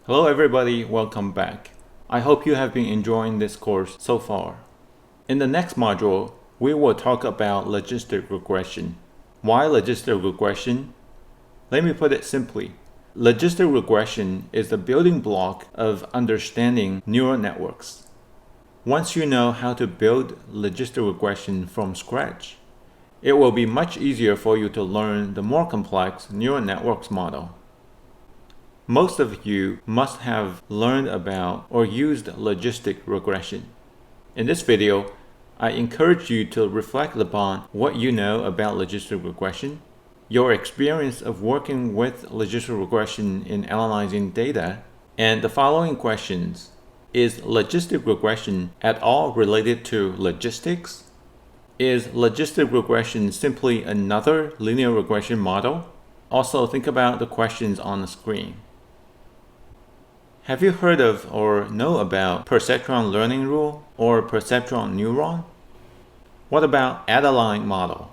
Hello everybody, welcome back. I hope you have been enjoying this course so far. In the next module, we will talk about logistic regression. Why logistic regression? Let me put it simply. Logistic regression is the building block of understanding neural networks. Once you know how to build logistic regression from scratch, it will be much easier for you to learn the more complex neural networks model. Most of you must have learned about or used logistic regression. In this video, I encourage you to reflect upon what you know about logistic regression, your experience of working with logistic regression in analyzing data, and the following questions. Is logistic regression at all related to logistics? Is logistic regression simply another linear regression model? Also, think about the questions on the screen. Have you heard of or know about perceptron learning rule or perceptron neuron? What about Adeline model?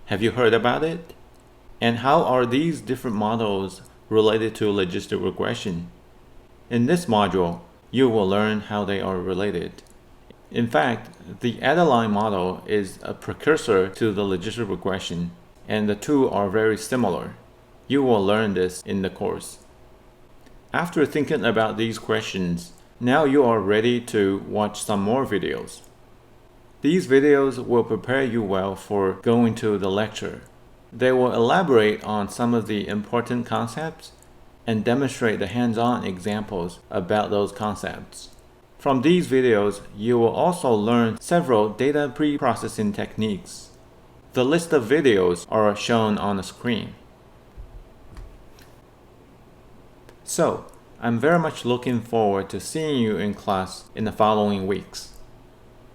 Have you heard about it? And how are these different models related to logistic regression? In this module, you will learn how they are related. In fact, the Adeline model is a precursor to the logistic regression, and the two are very similar. You will learn this in the course. After thinking about these questions, now you are ready to watch some more videos. These videos will prepare you well for going to the lecture. They will elaborate on some of the important concepts and demonstrate the hands-on examples about those concepts. From these videos, you will also learn several data pre-processing techniques. The list of videos are shown on the screen. So, I'm very much looking forward to seeing you in class in the following weeks.